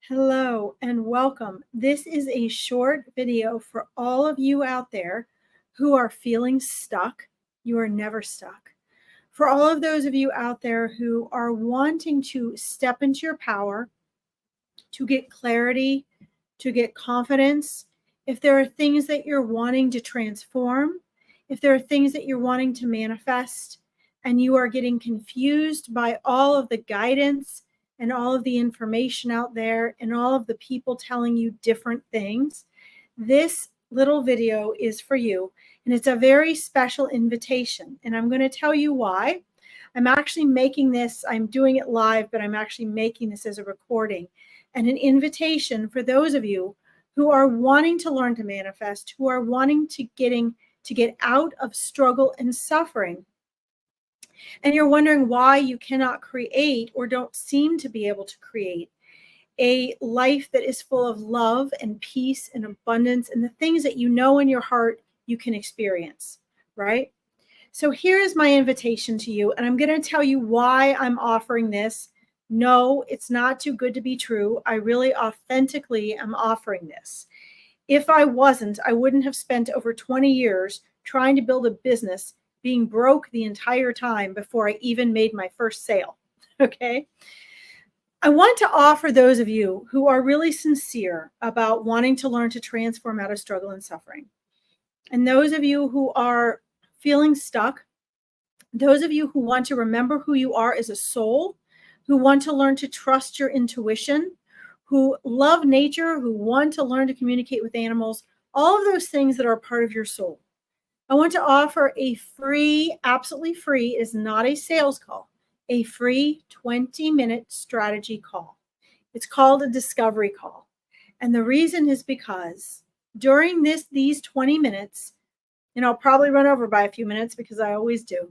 Hello and welcome. This is a short video for all of you out there who are feeling stuck. You are never stuck. For all of those of you out there who are wanting to step into your power, to get clarity, to get confidence, if there are things that you're wanting to transform, if there are things that you're wanting to manifest, and you are getting confused by all of the guidance and all of the information out there and all of the people telling you different things, this little video is for you. And it's a very special invitation. And I'm going to tell you why. I'm actually making this, I'm doing it live, but I'm actually making this as a recording and an invitation for those of you who are wanting to learn to manifest, who are wanting to get out of struggle and suffering. And you're wondering why you cannot create or don't seem to be able to create a life that is full of love and peace and abundance and the things that you know in your heart you can experience, right? So here is my invitation to you, and I'm going to tell you why I'm offering this. No, it's not too good to be true. I really authentically am offering this. If I wasn't, I wouldn't have spent over 20 years trying to build a business, being broke the entire time before I even made my first sale. Okay. I want to offer those of you who are really sincere about wanting to learn to transform out of struggle and suffering. And those of you who are feeling stuck, those of you who want to remember who you are as a soul, who want to learn to trust your intuition, who love nature, who want to learn to communicate with animals, all of those things that are part of your soul. I want to offer a free, absolutely free, it is not a sales call, a free 20-minute strategy call. It's called a discovery call. And the reason is because during these 20 minutes, and I'll probably run over by a few minutes because I always do,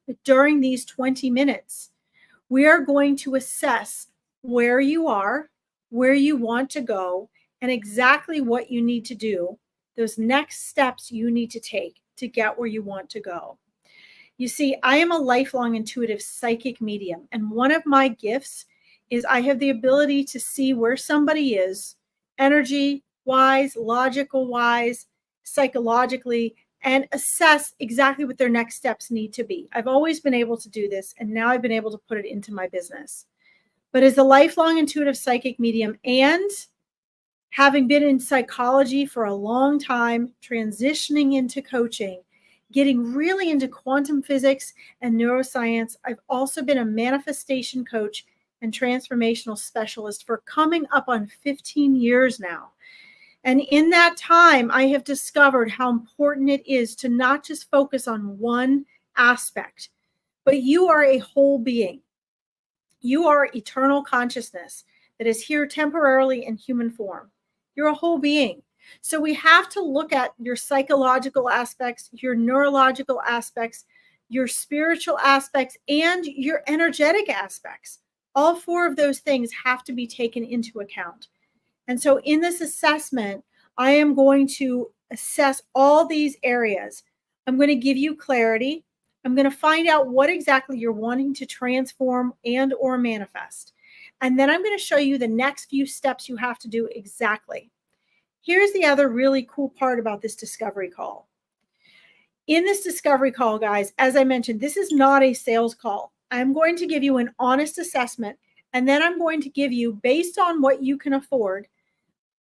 but during these 20 minutes, we are going to assess where you are, where you want to go, and exactly what you need to do, those next steps you need to take to get where you want to go. You see, I am a lifelong intuitive psychic medium, and one of my gifts is I have the ability to see where somebody is, energy-wise, logical-wise, psychologically, and assess exactly what their next steps need to be. I've always been able to do this, and now I've been able to put it into my business. But as a lifelong intuitive psychic medium and having been in psychology for a long time, transitioning into coaching, getting really into quantum physics and neuroscience, I've also been a manifestation coach and transformational specialist for coming up on 15 years now. And in that time, I have discovered how important it is to not just focus on one aspect, but you are a whole being. You are eternal consciousness that is here temporarily in human form. You're a whole being. So we have to look at your psychological aspects, your neurological aspects, your spiritual aspects, and your energetic aspects. All four of those things have to be taken into account. And so in this assessment, I am going to assess all these areas. I'm going to give you clarity. I'm going to find out what exactly you're wanting to transform and or manifest. And then I'm going to show you the next few steps you have to do exactly. Here's the other really cool part about this discovery call. In this discovery call, guys, as I mentioned, this is not a sales call. I'm going to give you an honest assessment, and then I'm going to give you, based on what you can afford,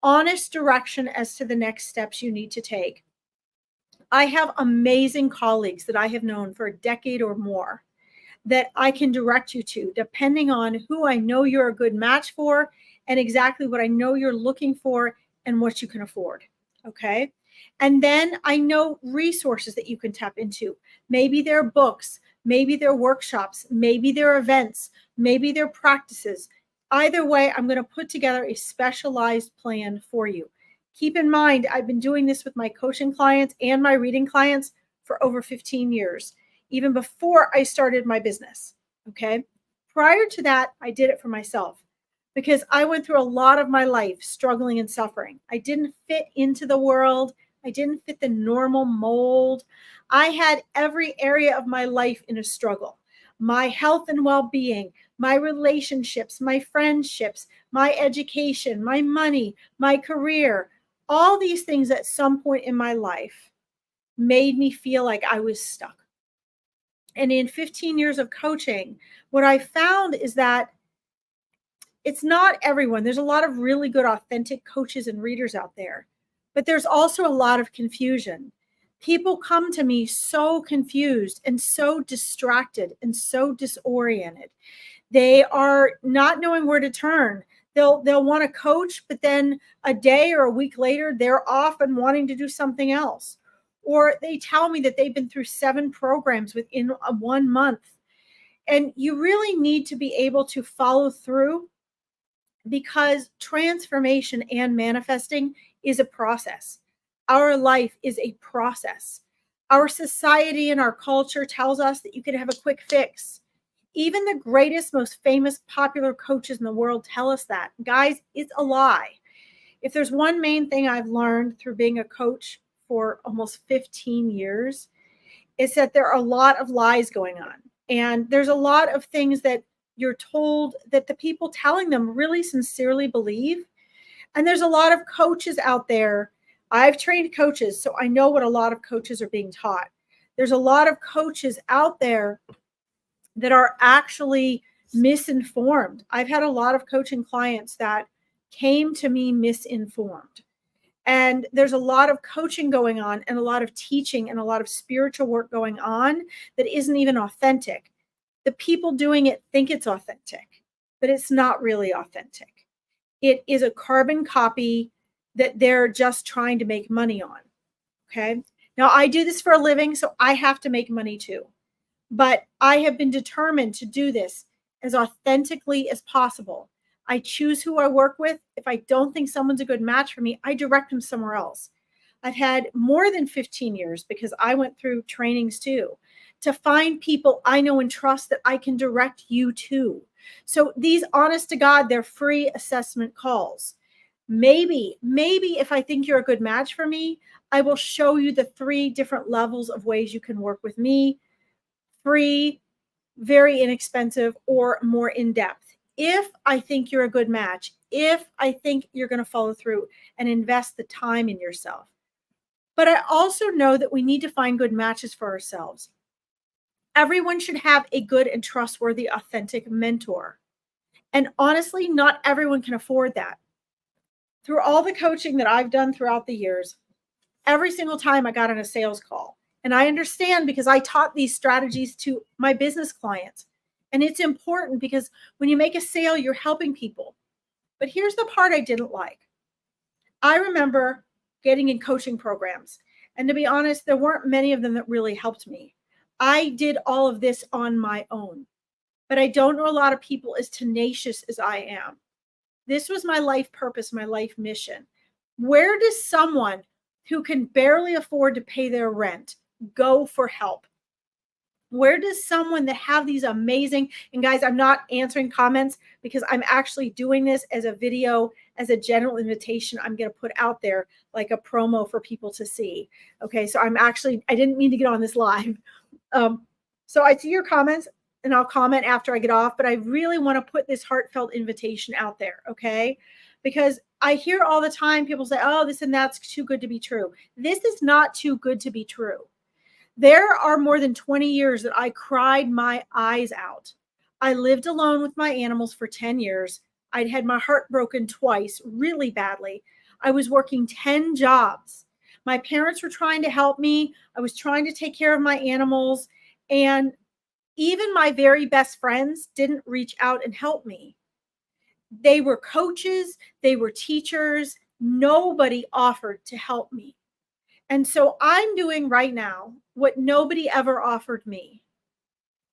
honest direction as to the next steps you need to take. I have amazing colleagues that I have known for a decade or more that I can direct you to, depending on who I know you're a good match for and exactly what I know you're looking for and what you can afford. Okay. And then I know resources that you can tap into. Maybe they're books, maybe they're workshops, maybe they're events, maybe they're practices. Either way, I'm going to put together a specialized plan for you. Keep in mind, I've been doing this with my coaching clients and my reading clients for over 15 years, even before I started my business. Okay. Prior to that, I did it for myself because I went through a lot of my life struggling and suffering. I didn't fit into the world. I didn't fit the normal mold. I had every area of my life in a struggle. my health and well-being, my relationships, my friendships, my education, my money, my career, all these things at some point in my life made me feel like I was stuck. And in 15 years of coaching, what I found is that it's not everyone. There's a lot of really good, authentic coaches and readers out there, but there's also a lot of confusion. People come to me so confused and so distracted and so disoriented. They are not knowing where to turn. They'll want to coach, but then a day or a week later, they're off and wanting to do something else. Or they tell me that they've been through 7 programs within 1 month. And you really need to be able to follow through, because transformation and manifesting is a process. Our life is a process. Our society and our culture tells us that you can have a quick fix. Even the greatest, most famous, popular coaches in the world tell us that. Guys, it's a lie. If there's one main thing I've learned through being a coach for almost 15 years, it's that there are a lot of lies going on. And there's a lot of things that you're told that the people telling them really sincerely believe. And there's a lot of coaches out there. I've trained coaches, so I know what a lot of coaches are being taught. There's a lot of coaches out there that are actually misinformed. I've had a lot of coaching clients that came to me misinformed. And there's a lot of coaching going on and a lot of teaching and a lot of spiritual work going on that isn't even authentic. The people doing it think it's authentic, but it's not really authentic. It is a carbon copy that they're just trying to make money on. Okay. Now I do this for a living, so I have to make money too. But I have been determined to do this as authentically as possible. I choose who I work with. If I don't think someone's a good match for me, I direct them somewhere else. I've had more than 15 years, because I went through trainings too, to find people I know and trust that I can direct you to. So these, honest to God, they're free assessment calls. Maybe if I think you're a good match for me, I will show you the 3 different levels of ways you can work with me. Free, very inexpensive, or more in-depth. If I think you're a good match, if I think you're going to follow through and invest the time in yourself. But I also know that we need to find good matches for ourselves. Everyone should have a good and trustworthy, authentic mentor. And honestly, not everyone can afford that. Through all the coaching that I've done throughout the years, every single time I got on a sales call, and I understand because I taught these strategies to my business clients. And it's important because when you make a sale, you're helping people. But here's the part I didn't like. I remember getting in coaching programs. And to be honest, there weren't many of them that really helped me. I did all of this on my own. But I don't know a lot of people as tenacious as I am. This was my life purpose, my life mission. Where does someone who can barely afford to pay their rent go for help? Where does someone that have these amazing, and guys, I'm not answering comments because I'm actually doing this as a video, as a general invitation I'm going to put out there like a promo for people to see. Okay, so I didn't mean to get on this live. So I see your comments and I'll comment after I get off, but I really want to put this heartfelt invitation out there, okay? Because I hear all the time people say, oh, this and that's too good to be true. This is not too good to be true. There are more than 20 years that I cried my eyes out. I lived alone with my animals for 10 years. I'd had my heart broken twice, really badly. I was working 10 jobs. My parents were trying to help me. I was trying to take care of my animals. And even my very best friends didn't reach out and help me. They were coaches. They were teachers. Nobody offered to help me. And so I'm doing right now what nobody ever offered me.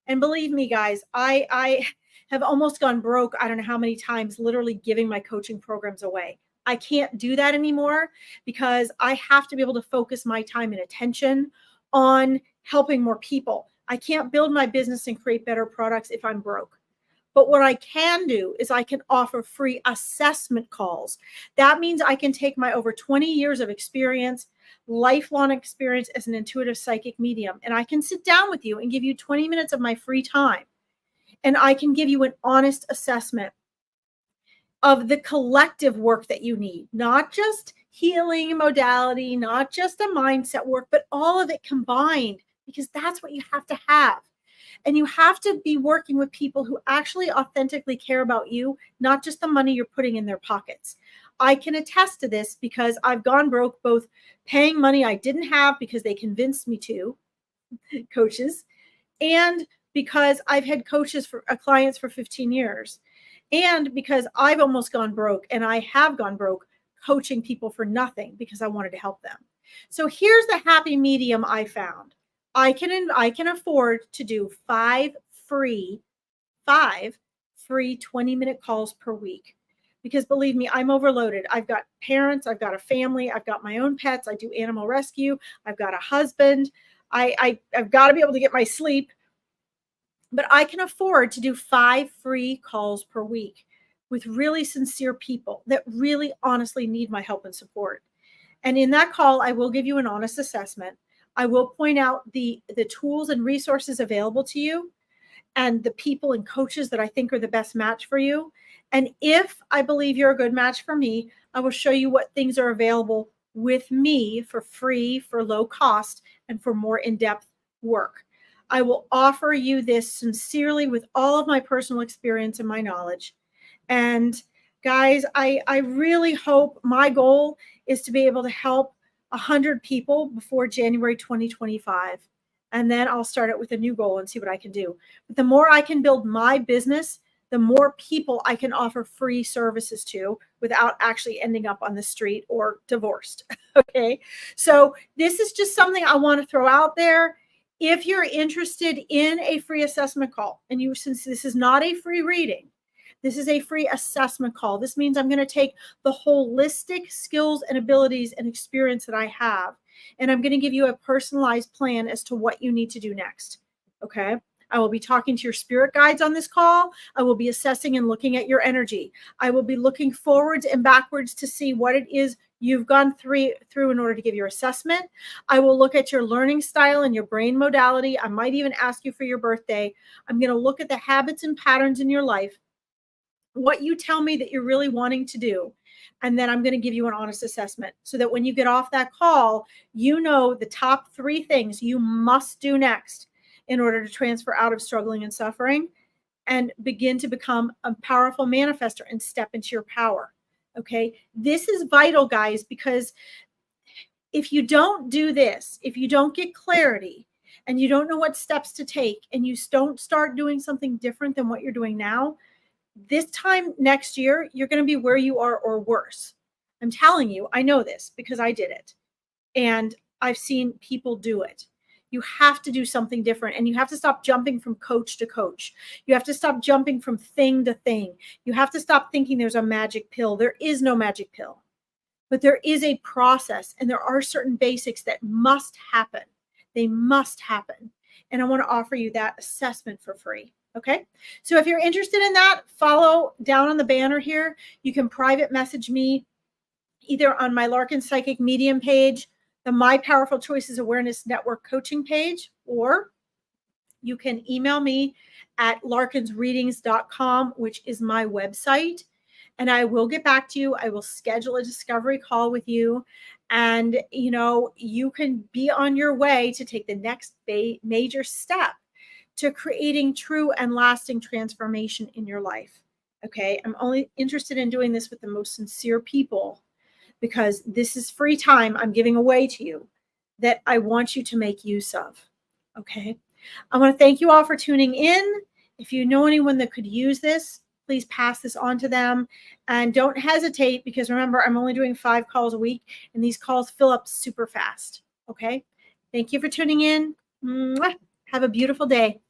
And believe me, guys, I have almost gone broke. I don't know how many times, literally giving my coaching programs away. I can't do that anymore because I have to be able to focus my time and attention on helping more people. I can't build my business and create better products if I'm broke. But what I can do is I can offer free assessment calls. That means I can take my over 20 years of experience, lifelong experience as an intuitive psychic medium, and I can sit down with you and give you 20 minutes of my free time. and I can give you an honest assessment of the collective work that you need, not just healing modality, not just a mindset work, but all of it combined, because that's what you have to have. And you have to be working with people who actually authentically care about you, not just the money you're putting in their pockets. I can attest to this because I've gone broke both paying money I didn't have because they convinced me to, coaches, and because I've had coaches for clients for 15 years, and because I've almost gone broke, and I have gone broke coaching people for nothing because I wanted to help them. So here's the happy medium I found. I can afford to do five free 20-minute calls per week, because believe me, I'm overloaded. I've got parents, I've got a family, I've got my own pets, I do animal rescue, I've got a husband, I've got to be able to get my sleep, but I can afford to do 5 free calls per week with really sincere people that really honestly need my help and support. And in that call, I will give you an honest assessment. I will point out the tools and resources available to you and the people and coaches that I think are the best match for you. And if I believe you're a good match for me, I will show you what things are available with me for free, for low cost, and for more in-depth work. I will offer you this sincerely with all of my personal experience and my knowledge. And guys, I really hope, my goal is to be able to help 100 people before January 2025. And then I'll start it with a new goal and see what I can do. But the more I can build my business, the more people I can offer free services to without actually ending up on the street or divorced. Okay. So this is just something I want to throw out there. If you're interested in a free assessment call, and since this is not a free reading, this is a free assessment call. This means I'm going to take the holistic skills and abilities and experience that I have, and I'm going to give you a personalized plan as to what you need to do next. Okay. I will be talking to your spirit guides on this call. I will be assessing and looking at your energy. I will be looking forwards and backwards to see what it is you've gone through in order to give your assessment. I will look at your learning style and your brain modality. I might even ask you for your birthday. I'm going to look at the habits and patterns in your life, what you tell me that you're really wanting to do. And then I'm going to give you an honest assessment so that when you get off that call, you know the top 3 things you must do next in order to transfer out of struggling and suffering and begin to become a powerful manifester and step into your power. Okay. This is vital, guys, because if you don't do this, if you don't get clarity and you don't know what steps to take, and you don't start doing something different than what you're doing now, this time next year, you're going to be where you are or worse. I'm telling you, I know this because I did it. And I've seen people do it. You have to do something different, and you have to stop jumping from coach to coach. You have to stop jumping from thing to thing. You have to stop thinking there's a magic pill. There is no magic pill, but there is a process, and there are certain basics that must happen. They must happen. And I want to offer you that assessment for free. Okay. So if you're interested in that, follow down on the banner here. You can private message me either on my Larkin Psychic Medium page, the My Powerful Choices Awareness Network coaching page, or you can email me at larkinsreadings.com, which is my website, and I will get back to you. I will schedule a discovery call with you, and you can be on your way to take the next major step to creating true and lasting transformation in your life. Okay, I'm only interested in doing this with the most sincere people, because this is free time I'm giving away to you that I want you to make use of. Okay. I want to thank you all for tuning in. If you know anyone that could use this, please pass this on to them. And don't hesitate, because remember, I'm only doing 5 calls a week, and these calls fill up super fast. Okay. Thank you for tuning in. Mwah. Have a beautiful day.